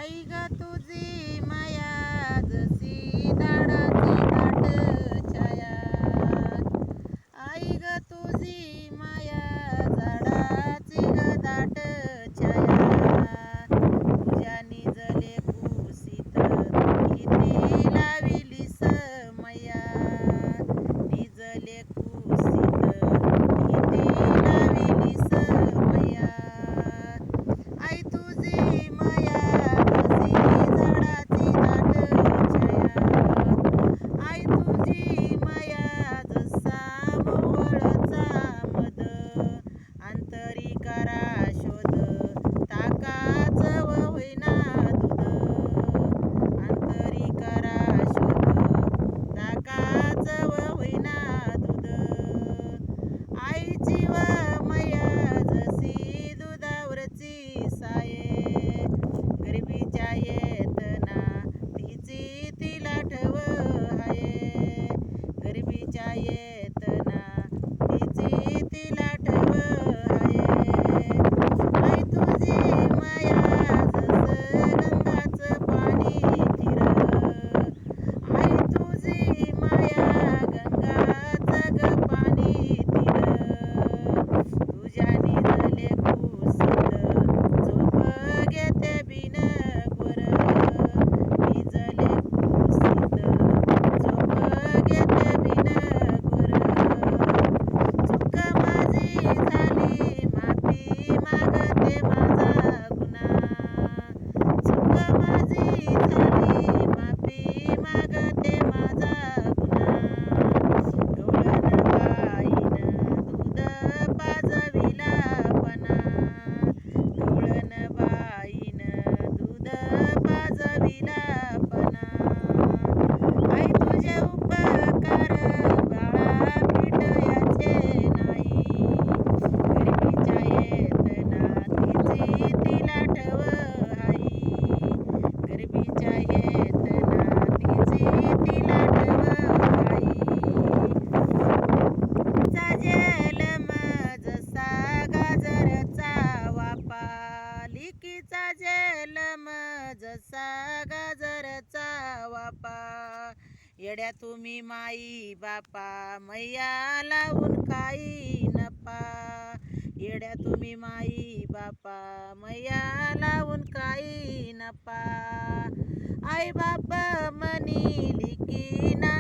आई ग तुझी माया जशी झाडाची दाट छाया. आई ग तुझी माया झाडाची ग दाट छाया. तुझ्या निजले कुशीत किती लाविलीस मैया. निजले कुशीत किती लाविलीस मैया. आई तुझी माया जशी झाडाची दाट छाया. आई तुझी माया जसा मोहळचा मध. अंतरी करा शोध ताकाच होईना दूध. अंतरी करा शोध ताकाच होईना दूध. आईची व मैया जशी दुधावरची साये. गरिबीच्या येतना तिची तिला ठव हाये. गरिबीच्या येतना तिची तिला ठव हाये. आई तुझी माया जसं गंगाचं पाणी तीर. आई तुझी माया गंगाचं ग पाणी तीर. तुझ्या निजले कुशीत झोप घेते बिन गोर. निजले कुशीत झोप घेते बिन गोर. चूक माझी झाली माफी मागते माझा गुन्हा. चूक माझी झाली माफी मागते माझा गुन्हा. गवळण बाईनं दूध पाजविला पणा. गवळण बाईनं दूध पाजविला पणा. आई तुझे उपकार बाळा फिटयाचे नाही. गरिबीच्या येतना तिची तिला ठव आई. गरिबीच्या येतना तिची तिला ठव आई. चा जेलम जसा गाजरचा वापा. लिकीचा जेलम जसा गाजरचा वापा. येड्या तुम्ही माई बापा मैया लावून काही नपा. येड्या तुम्ही माई बापा मैया लावून काही नपा. आई बाप म्हणी लिकी ना